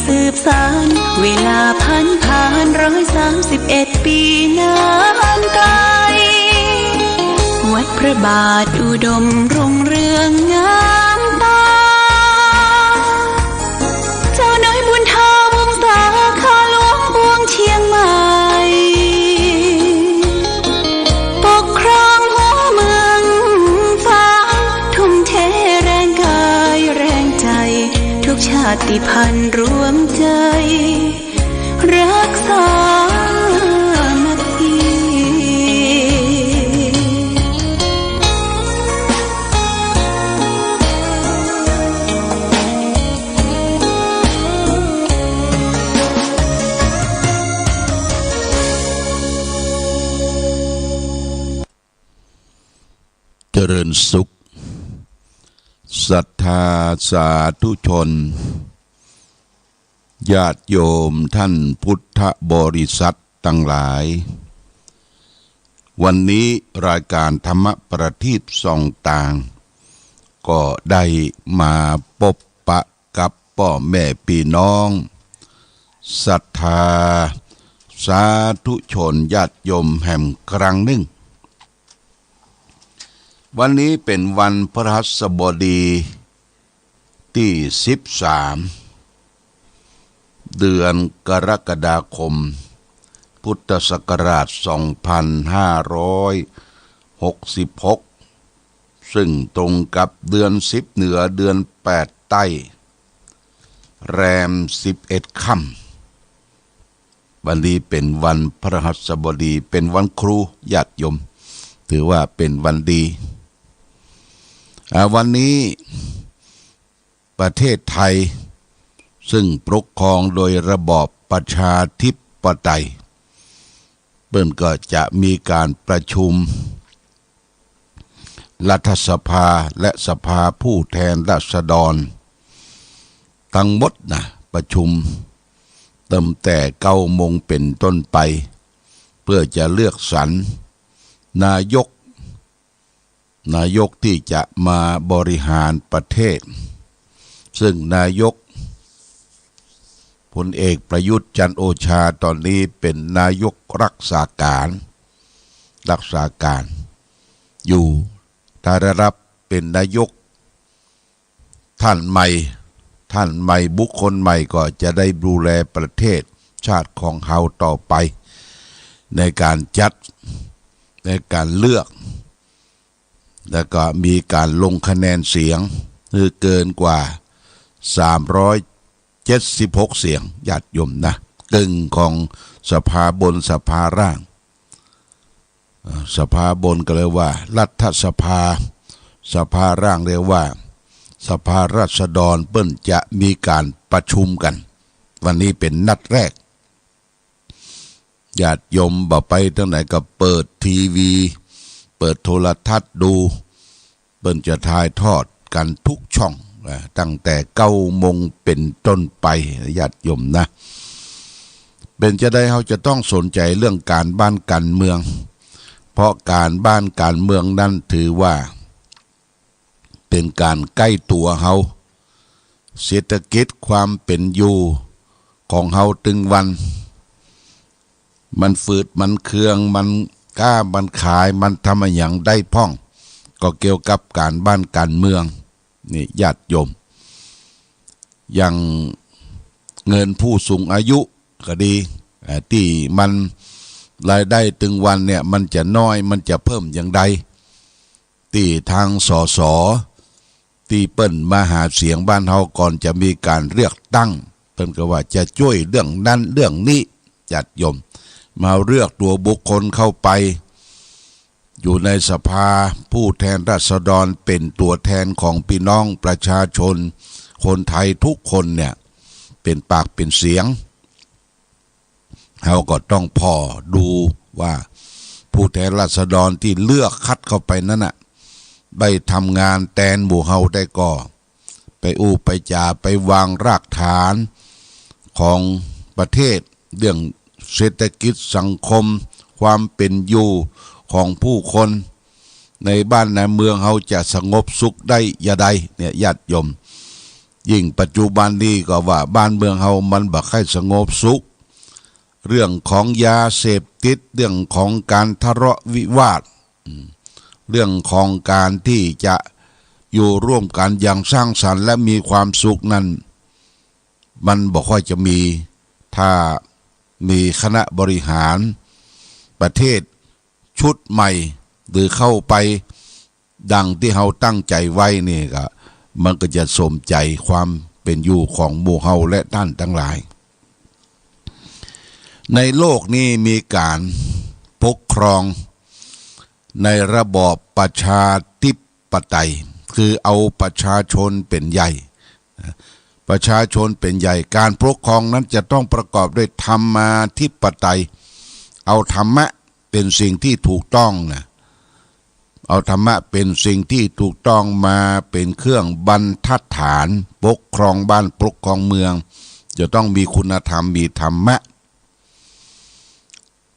สืบสานเวลาผ่าน131 ปีนานไกลวัดพระบาทอุดมรุ่งเรืองงามตาเจ้าน้อยบุญธาวงศาข้าหลวงปวงเชียงใหม่ปกครองหัวเมืองฟ้าทุ่มเทแรงกายแรงใจทุกชาติพันธุ์รวมใจรักษาเจริญสุขศรัทธาสาธุชนญาติโยมท่านพุทธบริษัททั้งหลายวันนี้รายการธรรมประทีปส่องต่างก็ได้มาพบปะกับพ่อแม่พี่น้องศรัทธาสาธุชนญาติโยมแห่งครั้งหนึ่งวันนี้เป็นวันพฤหัสบดีที่13เดือนกรกฎาคมพุทธศักราช2566ซึ่งตรงกับเดือน10เหนือเดือน8ใต้แรม11ค่ำวันนี้เป็นวันพฤหัสบดีเป็นวันครูญาติโยมถือว่าเป็นวันดีวันนี้ประเทศไทยซึ่งปกครองโดยระบอบประชาธิปไตยเปิ้นก็จะมีการประชุมรัฐสภาและสภาผู้แทนราษฎรทั้งหมดนะประชุมตั้งแต่9 โมงเป็นต้นไปเพื่อจะเลือกสรรนายกที่จะมาบริหารประเทศซึ่งนายกพลเอกประยุทธ์จันทร์โอชาตอนนี้เป็นนายกรักษาการอยู่ถ้าได้รับเป็นนายกท่านใหม่บุคคลใหม่ก็จะได้ดูแลประเทศชาติของเฮาต่อไปในการจัดในการเลือกแล้วก็มีการลงคะแนนเสียงคือเกินกว่า376เสียงญาติโยมนะกึ่งของสภาบนสภาร่างสภาบนก็เรียกว่ารัฐสภาสภาร่างเรียกว่าสภาราษฎรเปิ้นจะมีการประชุมกันวันนี้เป็นนัดแรกญาติโยมบ่ไปทางไหนก็เปิดทีวีเปิดโทรทัศน์ดูเปิ้นจะถ่ายทอดกันทุกช่องตั้งแต่9 โมงเป็นต้นไปญาติโยมนะเป็นจะได้เขาจะต้องสนใจเรื่องการบ้านการเมืองเพราะการบ้านการเมืองนั้นถือว่าเป็นการใกล้ตัวเขาเศรษฐกิจความเป็นอยู่ของเขาตึงวันมันฝืดมันเคืองมันกล้ามันขายมันทำอย่างได้พ่องก็เกี่ยวกับการบ้านการเมืองนี่ญาติโยมอย่างเงินผู้สูงอายุก็ดีที่มันรายได้ตึงวันเนี่ยมันจะน้อยมันจะเพิ่มอย่างใดที่ทางสสที่เปิ้นมาหาเสียงบ้านเฮาก่อนจะมีการเลือกตั้งเปิ้นก็ว่าจะช่วยเรื่องนั้นเรื่องนี้ญาติโยมมาเลือกตัวบุคคลเข้าไปอยู่ในสภาผู้แทนราษฎรเป็นตัวแทนของพี่น้องประชาชนคนไทยทุกคนเนี่ยเป็นปากเป็นเสียงเราก็ต้องพอดูว่าผู้แทนราษฎรที่เลือกคัดเข้าไปนั้นน่ะได้ทำงานแทนหมู่เฮาได้ก็ไปไปจ่าไปวางรากฐานของประเทศเรื่องเศรษฐกิจสังคมความเป็นอยู่ของผู้คนในบ้านในเมืองเฮาจะสงบสุขได้อย่าใดเนี่ยญาติโยม ยิ่งปัจจุบันนี้ก็ว่าบ้านเมืองเฮามันบ่ค่อยสงบสุขเรื่องของยาเสพติดเรื่องของการทะเลาะวิวาทเรื่องของการที่จะอยู่ร่วมกันอย่างสร้างสรรค์และมีความสุขนั้นมันบ่ค่อยจะมีถ้ามีคณะบริหารประเทศชุดใหม่หรือเข้าไปดังที่เฮาตั้งใจไว้นี่ก็มันก็จะสมใจความเป็นอยู่ของหมู่เฮาและท่านทั้งหลายในโลกนี้มีการปกครองในระบอบประชาธิปไตยคือเอาประชาชนเป็นใหญ่ประชาชนเป็นใหญ่การปกครองนั้นจะต้องประกอบด้วยธรรมาธิปไตยเอาธรรมะเป็นสิ่งที่ถูกต้องนะเอาธรรมะเป็นสิ่งที่ถูกต้องมาเป็นเครื่องบรรทัดฐานปกครองบ้านปกครองเมืองจะต้องมีคุณธรรมมีธรรมะ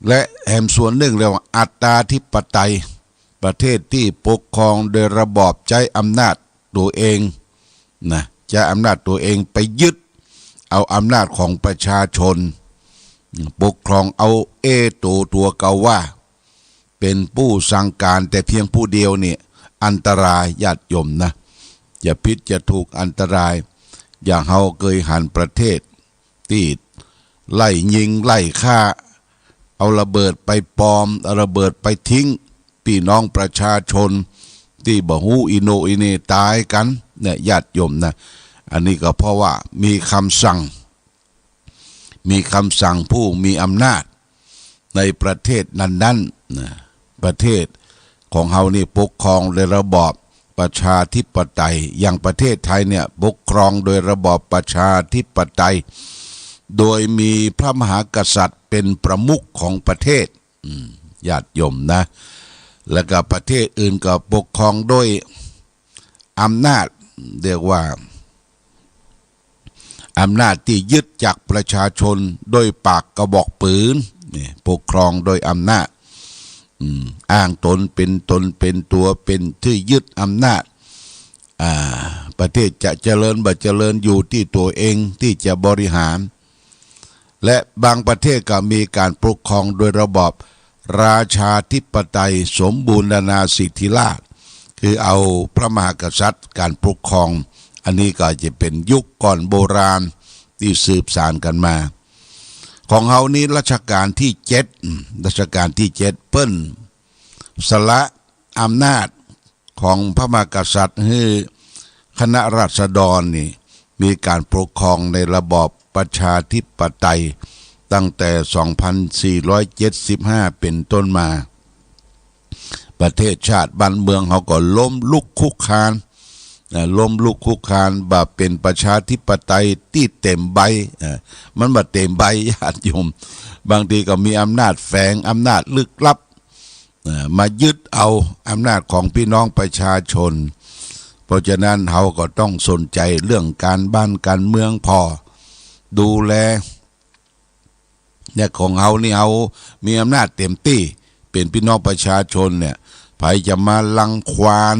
และแห่งส่วนหนึ่งเรียกว่าอัตตาธิปไตยประเทศที่ปกครองโดยระบอบใช้อำนาจตัวเองนะใช้อำนาจตัวเองไปยึดเอาอำนาจของประชาชนปกครองเอาตัวเก่าว่าเป็นผู้สั่งการแต่เพียงผู้เดียวเนี่ยอันตรายญาติโยมนะอย่าพิษจะถูกอันตรายอย่างเฮาเคยหันประเทศที่ไล่ยิงไล่ฆ่าเอาระเบิดไปปลอมเอาระเบิดไปทิ้งพี่น้องประชาชนที่บ่ฮู้อิโนอิเนตายกันเนี่ยญาติโยมนะอันนี้ก็เพราะว่ามีคำสั่งผู้มีอำนาจในประเทศนั้นๆนะประเทศของเฮานี่ปกครองโดยระบอบประชาธิปไตยอย่างประเทศไทยเนี่ยปกครองโดยระบอบประชาธิปไตยโดยมีพระมหากษัตริย์เป็นประมุขของประเทศญาติโยมนะแล้วก็ประเทศอื่นก็ปกครองโดยอำนาจเรียกว่าอำนาจที่ยึดจากประชาชนโดยปากกระบอกปืนนี่ปกครองโดยอำนาจอ้างตนเป็นตัวเป็นที่ยึดอำนาจประเทศจะเจริญบ่เจริญอยู่ที่ตัวเองที่จะบริหารและบางประเทศก็มีการปกครองโดยระบอบราชาธิปไตยสมบูรณาสิทธิราชย์คือเอาพระมหากษัตริย์การปกครองอันนี้ก็จะเป็นยุคก่อนโบราณที่สืบสานกันมาของเฮานี้รัชกาลที่7เปิ้นสละอำนาจของพระมหากษัตริย์ให้คณะราษฎรนี่มีการปกครองในระบอบประชาธิปไตยตั้งแต่ 2475 เป็นต้นมาประเทศชาติบ้านเมืองเขาก็ล้มลุกคุกคานแบบเป็นประชาธิปไตยที่เต็มใบมันบ่เต็มใบญาติโยมบางทีก็มีอำนาจแฝงอำนาจลึกลับมายึดเอาอำนาจของพี่น้องประชาชนเพราะฉะนั้นเขาก็ต้องสนใจเรื่องการบ้านการเมืองพอดูแลเนี่ยของเขานี่เขามีอำนาจเต็มที่เป็นพี่น้องประชาชนเนี่ยใครจะมาลังควาน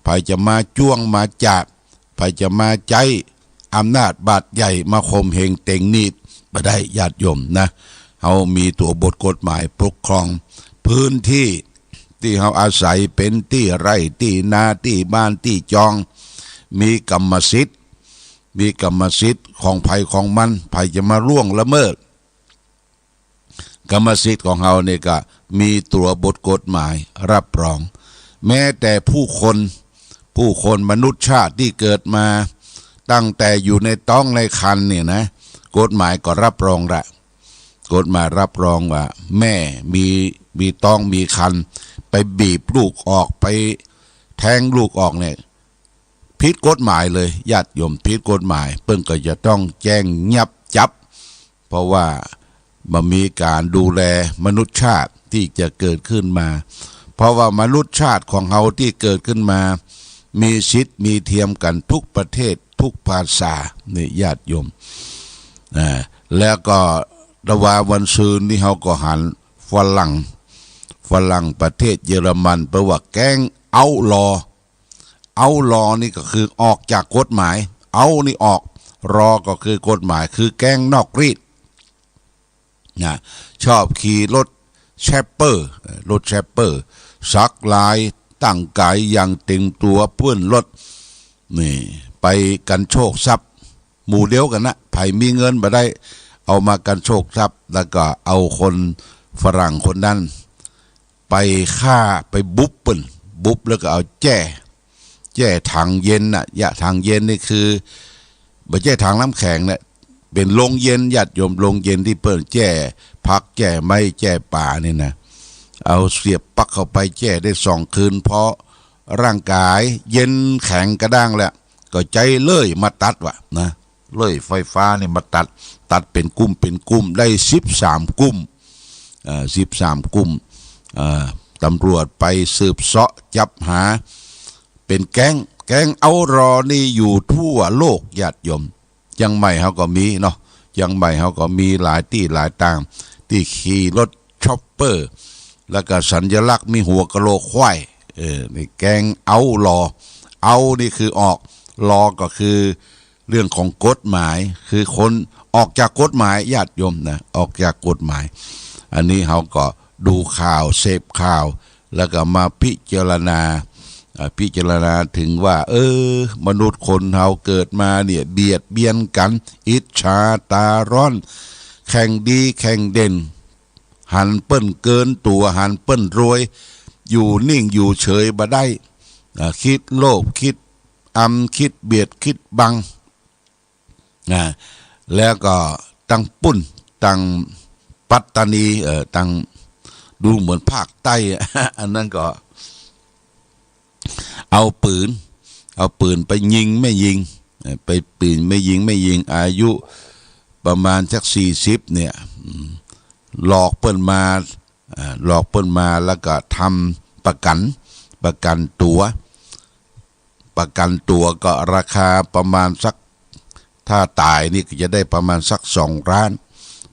ใครจะมาจ้วงมาจับใครจะมาใจอำนาจบาดใหญ่มาข่มเหงเต็งนิดมาได้ญาติโยมนะเขามีตัวบทกฎหมายปกครองพื้นที่ที่เขาอาศัยเป็นที่ไร่ที่นาที่บ้านที่จองมีกรรมสิทธิ์ของภัยของมันภัยจะมาล่วงละเมิดกรรมสิทธิ์ของเขาเนี่ยก็มีตัวบทกฎหมายรับรองแม้แต่ผู้คนมนุษยชาติที่เกิดมาตั้งแต่อยู่ในท้องในครรภ์เนี่ยนะกฎหมายก็รับรองละกฎหมายรับรองว่าแม่มีท้องมีครรภ์ไปบีบลูกออกไปแทงลูกออกเนี่ยผิดกฎหมายเลยญาติโยมผิดกฎหมายเพิ่งก็จะต้องแจ้งยับจับเพราะว่ามันมีการดูแลมนุษยชาติที่จะเกิดขึ้นมาเพราะว่ามนุษยชาติของเราที่เกิดขึ้นมามีสิทธิ์มีเทียมกันทุกประเทศทุกภาษานี่ญาติโยมแล้วก็ระหว่างวันซืนนี่เขาก็หันฝรั่งประเทศเยอรมันแปลว่าแก๊งเอาลอนี่ก็คือออกจากกฎหมาย เอานี่ออกรอก็คือกฎหมายคือแก๊งนอกรีดนะชอบขี่รถแชปเปอร์สักลายตั้งกายอย่างเต็มตัวเพื่อนรถนี่ไปกันโชคทรัพย์หมู่เดียวกันนะไผมีเงินมาได้เอามากันโชคทรัพย์แล้วก็เอาคนฝรั่งคนนั้นไปฆ่าไปบุบเปิ้นบุบแล้วก็เอาแจ้ถังเย็นน่ะถังเย็นนี่คือไม่ใช่ถังน้ำแข็งเนี่ยเป็นโรงเย็นญาติโยมโรงเย็นที่เปิ้นแจ้พักแจ้ไม้แจ้ป่านี่นะเอาเสียบปลั๊กเข้าไปแจ้ได้2 คืนเพราะร่างกายเย็นแข็งกระด้างแล้วก็ใจเลยมาตัดวะนะเลยไฟฟ้านี่มาตัดเป็นกุ้มได้13 กุ้ม13 กุ้มตำรวจไปสืบเสาะจับหาเป็นแก๊งเอารอนี่อยู่ทั่วโลกญาติโยมยังไม่เขาก็มีเนาะยังไม่เขาก็มีหลายที่หลายต่างที่ขี่รถช็อปเปอร์แล้วก็สัญลักษณ์มีหัวกะโหลกควายนี่แก๊งเอานี่คือออกรอก็คือเรื่องของกฎหมายคือคนออกจากกฎหมายญาติโยมนะออกจากกฎหมายอันนี้เขาก็ดูข่าวเสพข่าวแล้วก็มาพิจารณาถึงว่ามนุษย์คนเราเกิดมาเนี่ยเบียดเบียนกันอิจฉาตาร้อนแข่งดีแข่งเด่นหันเปิ้นเกินตัวหันเปิ้นรวยอยู่นิ่งอยู่เฉยบ่ได้คิดโลภคิดคิดเบียดคิดบังแล้วก็ตั้งปุ้นตั้งปัตตานีตั้งดูเหมือนภาคใต้ อันนั้นก็เอาปืนไปยิงไม่ยิงไปปืนไม่ยิงอายุประมาณสัก40เนี่ยหลอกเปิ้นมาแล้วก็ทำประกันตัวก็ราคาประมาณสักถ้าตายนี่ก็จะได้ประมาณสัก2 ล้าน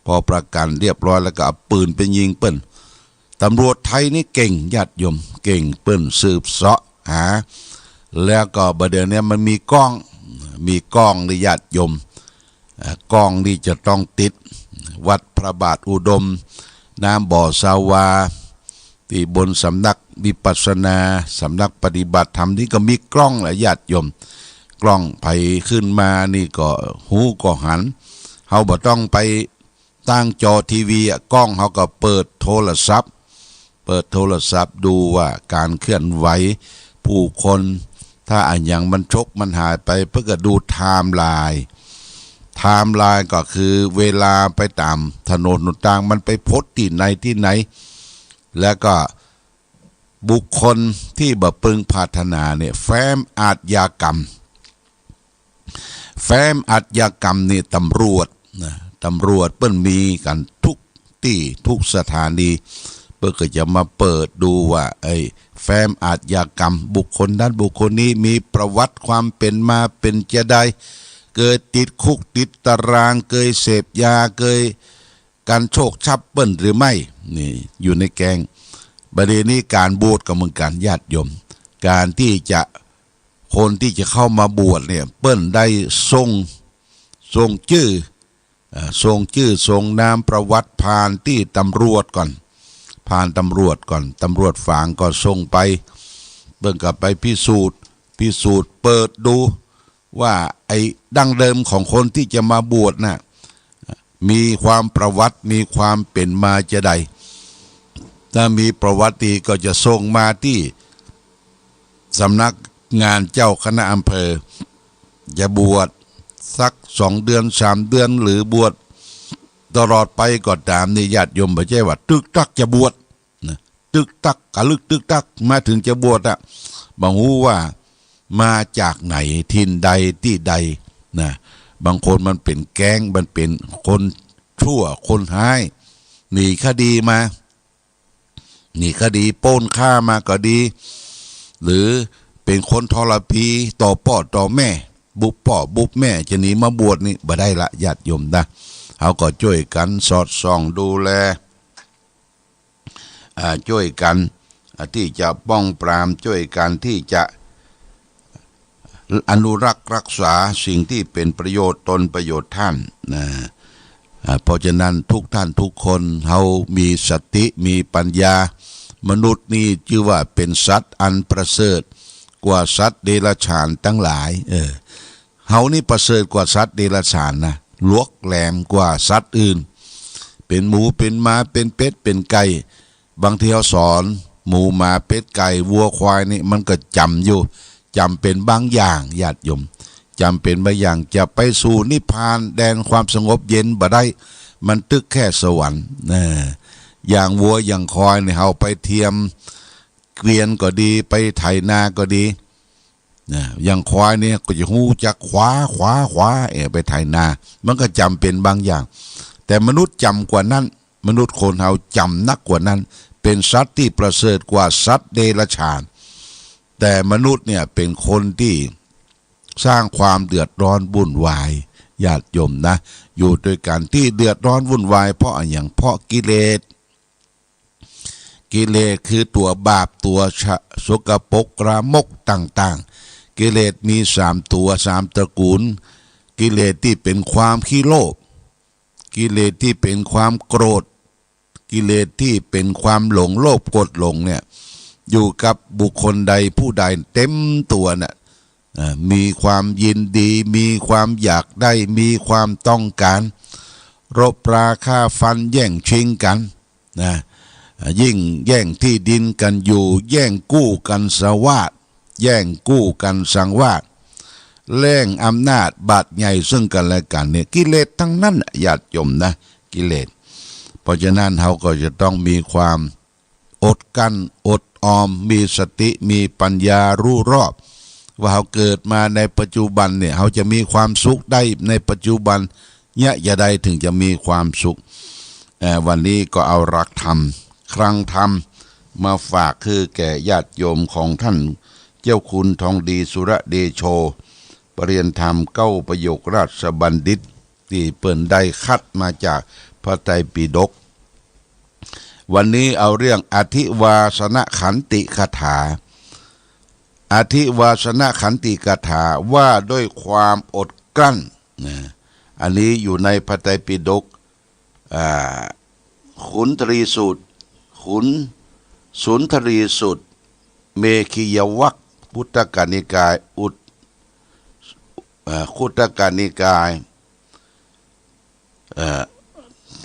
พอประกันเรียบร้อยแล้วก็เอาปืนไปยิงเปิ้นตำรวจไทยนี่เก่งญาติโยมเก่งเปิ้นสืบเสาะหาแล้วก็ประเดี๋ยวนี้มันมีกล้องในญาติโยมกล้องนี่จะต้องติดวัดพระบาทอุดมน้ำบ่อสาวาที่บนสำนักวิปัสสนาสำนักปฏิบัติธรรมนี่ก็มีกล้องแหละญาติโยมกล้องไผขึ้นมานี่ก็หูก็หันเฮาบ่ต้องไปตั้งจอทีวีกล้องเฮาก็เปิดโทรศัพท์ดูว่าการเคลื่อนไหวผู้คนถ้าอันอย่างมันชกมันหายไปเพื่อก็ดูไทม์ไลน์ก็คือเวลาไปตามถนนต่างมันไปพดที่ไหนแล้วก็บุคคลที่บ่พึงพัฒนาเนี่ยแฟ้มอาชญากรรมนี่ตำรวจเปิ้นมีกันทุกที่ทุกสถานีเพื่อก็จะมาเปิดดูว่าแฟ้มอาชญากรรมบุคคลนั้นบุคคลนี้มีประวัติความเป็นมาเป็นจะได้เกิดติดคุกติดตารางเคยเสพยาเคยการโชคชับเปิ้นหรือไม่นี่อยู่ในแกงประเด็นนี้การบวชกับมึงการญาติโยมการที่จะคนที่จะเข้ามาบวชเนี่ยเปิ้นได้ทรงชื่อทรงนามประวัติผ่านที่ตำรวจก่อนตำรวจฝางก็ส่งไปเบิ่งกับไปพิสูจน์เปิดดูว่าไอ้ดั้งเดิมของคนที่จะมาบวชน่ะมีความประวัติมีความเป็นมาจะใดถ้ามีประวัติก็จะส่งมาที่สำนักงานเจ้าคณะอำเภอจะบวชสัก2 เดือน3 เดือนหรือบวชตลอดไปก็ตามนี่ญาติโยมบ่ใช่ว่าตึกตักจะบวชนะตึกตักกะลึกตึกตักมาถึงจะบวชบ่ฮู้ว่ามาจากไหนถิ่นใดที่ใดนะบางคนมันเป็นแก๊งมันเป็นคนชั่วคนร้ายหนีคดีมาปล้นฆ่ามาก็ดีหรือเป็นคนทรพีต่อพ่อต่อแม่บุบพ่อบุบแม่จะหนีมาบวชนี่บ่ได้ละญาติโยมนะเขาก็ช่วยกันสอดส่องดูแลช่วยกันที่จะป้องปรามช่วยกันที่จะ อนุรักษ์รักษาสิ่งที่เป็นประโยชน์ตนประโยชน์ท่านนะเพราะฉะนั้นทุกท่านทุกคนเขามีสติมีปัญญามนุษย์นี่ชื่อว่าเป็นสัตว์อันประเสริฐกว่าสัตว์เดรัจฉานทั้งหลายเฮานี่ประเสริฐกว่าสัตว์เดรัจฉานนะลวกแหลมกว่าสัตว์อื่นเป็นหมูเป็นม้าเป็นเป็ดเป็นไก่บางทีเขาสอนหมูม้าเป็ดไก่วัวควายนี่มันก็จำอยู่จำเป็นบางอย่างญาติโยมจำเป็นบางอย่างจะไปสู่นิพพานแดนความสงบเย็นบ่ได้มันตึกแค่สวรรค์อย่างวัวอย่างควายเนี่ยเอาไปเทียมเกวียนก็ดีไปไถนาก็ดีอย่างควายเนี่ยก็จะหูจักขวาไปไถนามันก็จำเป็นบางอย่างแต่มนุษย์จำกว่านั้นมนุษย์คนเราจำนักกว่านั้นเป็นสัตว์ที่ประเสริฐกว่าสัตว์เดรัจฉานแต่มนุษย์เนี่ยเป็นคนที่สร้างความเดือดร้อนวุ่นวายญาติโยมนะอยู่ด้วยกันที่เดือดร้อนวุ่นวายเพราะอย่างเพราะกิเลสคือตัวบาปตัวสกปรกกระมกต่างๆกิเลสมี3ตัว3ตระกูลกิเลสที่เป็นความขี้โลภกิเลสที่เป็นความโกรธกิเลสที่เป็นความหลงโลภกดหลงเนี่ยอยู่กับบุคคลใดผู้ใดเต็มตัวน่ะมีความยินดีมีความอยากได้มีความต้องการรบราฆ่าฟันแย่งชิงกันนะยิ่งแย่งที่ดินกันอยู่แย่งกู้กันสวาทแย่งกู้กันสังวาสแย่งอำนาจบาดใหญ่ซึ่งกันและกันเนี่ยกิเลสทั้งนั้นญาติโยมนะกิเลสเพราะฉะนั้นเขาก็จะต้องมีความอดกั้นอดออมมีสติมีปัญญารู้รอบว่าเขาเกิดมาในปัจจุบันเนี่ยเขาจะมีความสุขได้ในปัจจุบันเนี่ยอย่าใดถึงจะมีความสุขวันนี้ก็เอาหลักธรรมครั้งธรรมมาฝากคือแก่ญาติโยมของท่านเจ้าคุณทองดีสุรเดโชปรริญญาธรรม9ประโยคราชบัณฑิตที่เปิ่นได้คัดมาจากพระไตรปิฎกวันนี้เอาเรื่องอธิวาสนขันติคถาอธิวาสนขันติคถาว่าด้วยความอดกลั้นอันนี้อยู่ในพระไตรปิฎกขุนทรีสูตรขุนสุนทรีสูตรเมขิยวรรคพุทธกนิกายคุตกนิกาย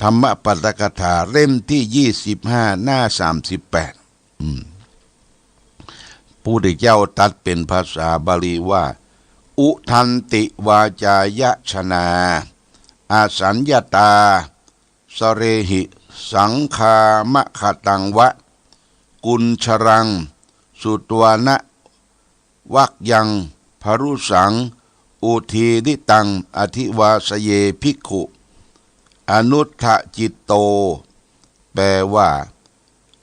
ธรรมปัตตกถาเล่มที่25หน้า38ผู้ที่เจ้าตัดเป็นภาษาบาลีว่าอุทันติวาจายชนาอาสัญญตาสเรหิสังคามะขตังวะกุญชรังสุตวานะวักยังพรุสังอุทีนิตังอธิวาสเยภิกขุอนุทธจิตโตแปลว่า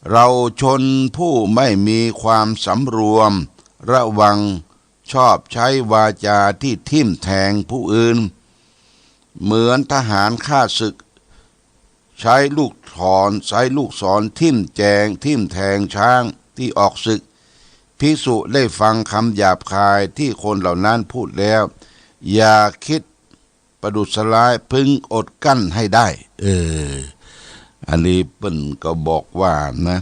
เราชนผู้ไม่มีความสำรวมระวังชอบใช้วาจาที่ทิ่มแทงผู้อื่นเหมือนทหารฆ่าศึกใช้ลูกศรทิ่มแทงช้างที่ออกศึกภิกษุได้ฟังคำหยาบคายที่คนเหล่านั้นพูดแล้วอย่าคิดประดุษร้ายพึงอดกั้นให้ได้อันนี้เปิ้นก็บอกว่านะ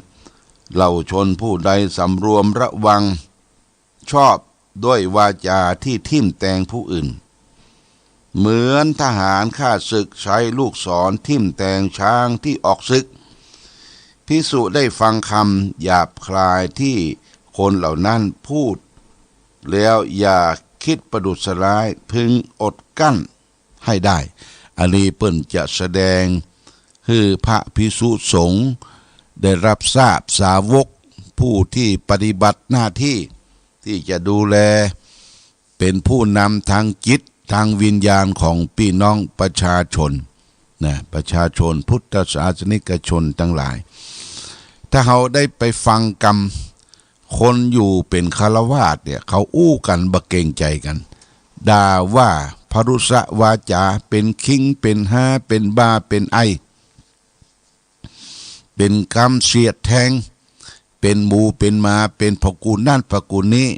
เราชนผู้ใดสำรวมระวังชอบด้วยวาจาที่ทิ่มแทงผู้อื่นเหมือนทหารฆ่าศึกใช้ลูกศรทิ่มแทงช้างที่ออกศึกภิกษุได้ฟังคำหยาบคายที่คนเหล่านั้นพูดแล้วอย่าคิดประดุษร้ายพึงอดกั้นให้ได้อันนี้เปิ้นจะแสดงคือพระภิกษุสงฆ์ได้รับทราบสาวกผู้ที่ปฏิบัติหน้าที่ที่จะดูแลเป็นผู้นำทางจิตทางวิญญาณของพี่น้องประชาชนประชาชนพุทธศาสนิกชนทั้งหลายถ้าเขาได้ไปฟังกรรมคนอยู่เป็นฆราวาสเนี่ยเขาอู้กันบะเกรงใจกันด่าว่าพรุษวาจาเป็นคิงเป็นห้าเป็นบ้าเป็นไอเป็นกรรมเสียดแทงเป็นหมูเป็นมาเป็นพกูนั่นพกูนี้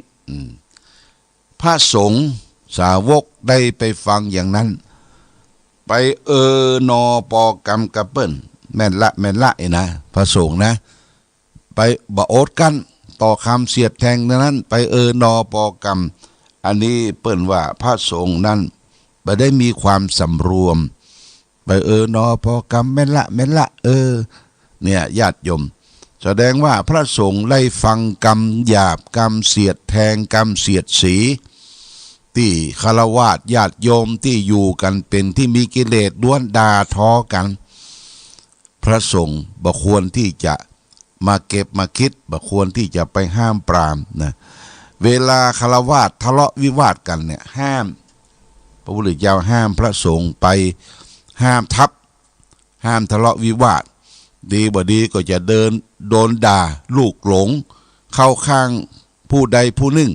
พ พระสงฆ์สาวกได้ไปฟังอย่างนั้นไปนอปอกรรมกระเปิ้นแม่นละนะพระสงฆ์นะไปบโอดกันต่อคำเสียดแทงนั้นไปนอปอกรรมอันนี้เปิ้นว่าพระสงฆ์นั้นไปได้มีความสำรวมไปนอปอกรรมแม่นละเนี่ยญาติโยมแสดงว่าพระสงฆ์ได้ฟังกรรมหยาบกรรมเสียดแทงกรรมเสียดสีที่ฆราวาสญาติโยมที่อยู่กันเป็นที่มีกิเลสด้วนด่าท้อกันพระสงฆ์บ่ควรที่จะมาเก็บมาคิดบ่ควรที่จะไปห้ามปรามนะเวลาฆราวาสทะเลาะวิวาทกันเนี่ยห้ามพระพุทธเจ้าห้ามพระสงฆ์ไปห้ามทับห้ามทะเลาะวิวาทดีบ่ดีก็จะโดนด่าลูกหลงเข้าข้างผู้ใดผู้หนึ่ง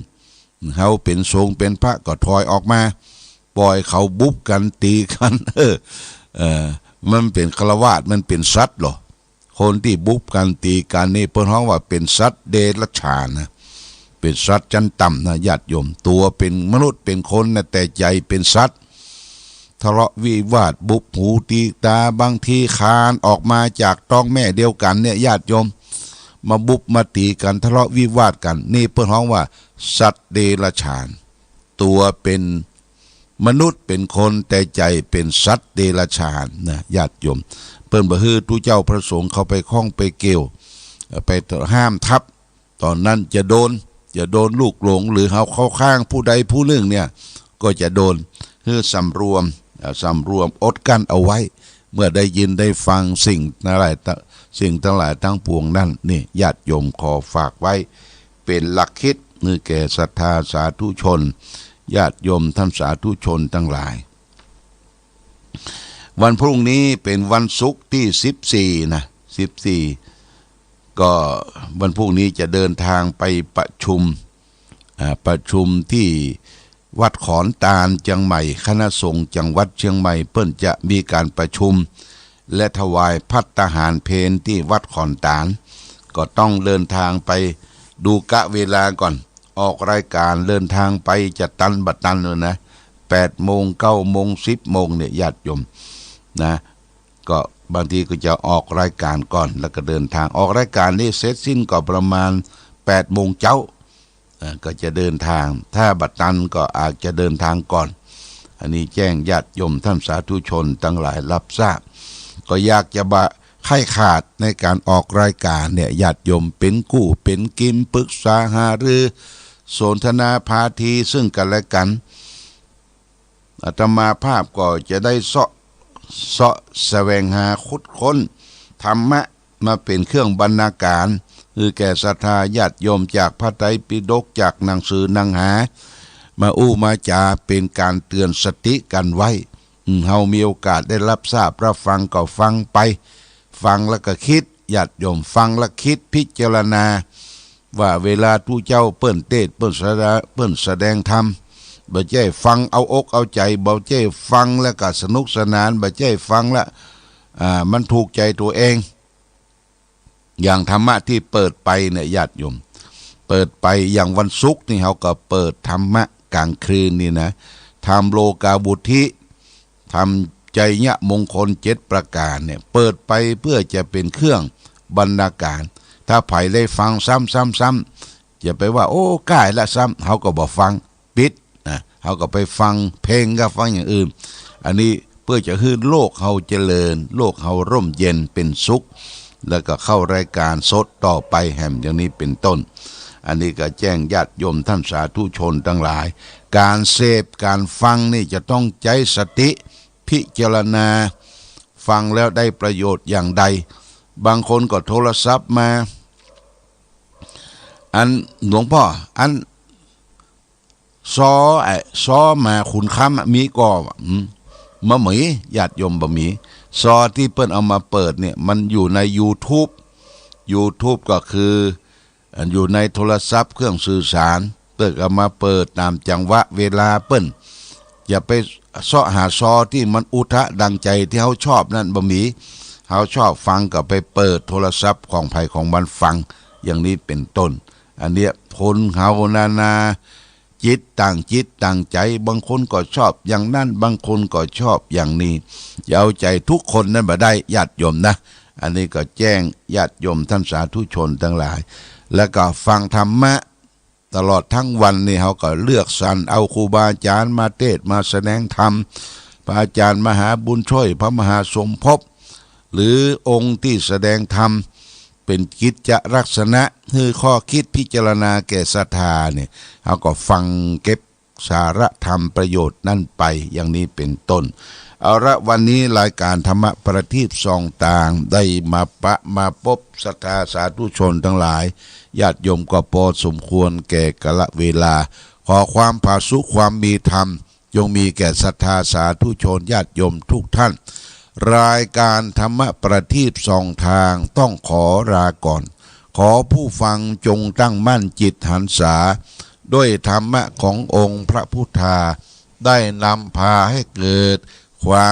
เขาเป็นสงฆ์เป็นพระก็ถอยออกมาปล่อยเขาบุบกันตีกันมันเป็นฆราวาสมันเป็นสัตว์หรอคนที่บุบกันตีกันนี่เพิ่นฮ้องว่าเป็นสัตว์เดรัจฉานนะเป็นสัตว์ชั้นต่ำนะญาติโยมตัวเป็นมนุษย์เป็นคนนะแต่ใจเป็นสัตว์ทะเลาะวิวาทบุบหูตีตาบางทีคานออกมาจากท้องแม่เดียวกันเนี่ยญาติโยมมาบุบมาตีกันทะเลาะวิวาทกันนี่เพิ่นฮ้องว่าสัตว์เดรัจฉานตัวเป็นมนุษย์เป็นคนแต่ใจเป็นสัตว์เดรัจฉานนะญาติโยมเพิ่นบ่ฮือทุเจ้าพระสงฆ์เข้าไปข้องไปเกี่ยวไปห้ามทับตอนนั้นจะโดนลูกหลงหรือเขาเข้าข้างผู้ใดผู้หนึ่งเนี่ยก็จะโดนคือสำรวมอดกั้นเอาไว้เมื่อได้ยินได้ฟังสิ่งทั้งหลายทั้งปวงนั่นนี่ญาติโยมขอฝากไว้เป็นหลักคิดนี่แก่ศรัทธาสาธุชนญาติโยมท่านสาธุชนทั้งหลายวันพรุ่งนี้เป็นวันศุกร์ที่14นะ14ก็วันพรุ่งนี้จะเดินทางไปประชุมที่วัดขอนตาลเชียงใหม่คณะสงฆ์จังหวัดเชียงใหม่เพิ่นจะมีการประชุมและถวายภัตตาหารเพลที่วัดขอนตาลก็ต้องเดินทางไปดูกะเวลาก่อนออกรายการเดินทางไปจะตันบัดตันเลยนะ8 โมง 9 โมง 10 โมงเนี่ยญาติโยมนะก็บางทีก็จะออกรายการก่อนแล้วก็เดินทางออกรายการนี้เสร็จสิ้นก็ประมาณ8 โมงเช้าก็จะเดินทางถ้าบัดตันก็อาจจะเดินทางก่อนอันนี้แจ้งญาติโยมท่านสาธุชนทั้งหลายรับทราบก็อยากจะให้ขาดในการออกรายการเนี่ยญาติโยมเป็นกู้เป็นกินปรึกษาหารือสนทนาพาทีซึ่งกันและกันอาตมาภาพก็จะได้เสาะแสวงหาคุดค้นธรรมะมาเป็นเครื่องบรรณาการคือแก่ศรัทธาญาติโยมจากพระไตรปิฎกจากหนังสือหนังหามามาจาเป็นการเตือนสติกันไว้เฮามีโอกาสได้รับทราบรับฟังก็ฟังไปฟังแล้วก็คิดญาติโยมฟังแล้วคิดพิจารณาว่าเวลาทุเจ้าเปิ้นเทศน์เปิ้นแสดงธรรมบ่ใช่ฟังเอาอกเอาใจบ่ใช่ฟังแล้วก็สนุกสนานบ่ใช่ฟังแล้วมันถูกใจตัวเองอย่างธรรมะที่เปิดไปเนี่ยญาติโยมเปิดไปอย่างวันศุกร์นี่เขาก็เปิดธรรมะกลางคืนนี่นะทำโลกาบุธิทำใจยะมงคล7 ประการเนี่ยเปิดไปเพื่อจะเป็นเครื่องบรรณาการถ้าไผได้ฟังซ้ำๆจะไปว่าโอ้ใกล้ละซ้ำเขาก็บอกฟังปิดนะเขาก็ไปฟังเพลงก็ฟังอย่างอื่นอันนี้เพื่อจะให้โลกเขาเจริญโลกเขาร่มเย็นเป็นสุขแล้วก็เข้ารายการสดต่อไปแห่มอย่างนี้เป็นต้นอันนี้ก็แจ้งญาติโยมท่านสาธุชนทั้งหลายการเสพการฟังนี่จะต้องใจสติพิจารณาฟังแล้วได้ประโยชน์อย่างใดบางคนก็โทรศัพท์มาอันหลวงพ่ออันซอมาขุนค้ำมีก่อมะหมีญาติโยมบะหมีซอที่เปิ้นเอามาเปิดเนี่ยมันอยู่ใน YouTube ก็คืออยู่ในโทรศัพท์เครื่องสื่อสารเปิ้นเอามาเปิดตามจังหวะเวลาเปิ้นอย่าไปเสาะหาซอที่มันอุทะดังใจที่เขาชอบนั่นบะหมีเขาชอบฟังก็ไปเปิดโทรศัพท์ของไผของมันฟังอย่างนี้เป็นต้นอันเนี้ยคนเฮานา จิตต่างใจบางคนก็ชอบอย่างนั้นบางคนก็ชอบอย่างนี้อย่าเอาใจทุกคนนั้นมาได้ญาติโยมนะอันนี้ก็แจ้งญาติโยมท่านสาธุชนทั้งหลายแล้วก็ฟังธรรมะตลอดทั้งวันนี่เขาก็เลือกสรรเอาครูบาอาจารย์มาเทศมาแสดงธรรมพระอาจารย์มหาบุญช่วยพระมหาสมภพหรือองค์ที่แสดงธรรมเป็นกิจลักษณะคือข้อคิดพิจารณาแก่ศรัทธาเนี่ยเขาก็ฟังเก็บสาระธรรมประโยชน์นั่นไปอย่างนี้เป็นต้นเอาละวันนี้รายการธรรมะประทีปส่องต่างได้มาพบศรัทธาสาธุชนทั้งหลายญาติโยมก็พอสมควรแก่กาลเวลาขอความผาสุกความมีธรรมจงมีแก่ศรัทธาสาธุชนญาติโยมทุกท่านรายการธรรมะประทีปส่องทางต้องขอลาก่อนขอผู้ฟังจงตั้งมั่นจิตหันษาด้วยธรรมะขององค์พระพุทธาได้นำพาให้เกิดความ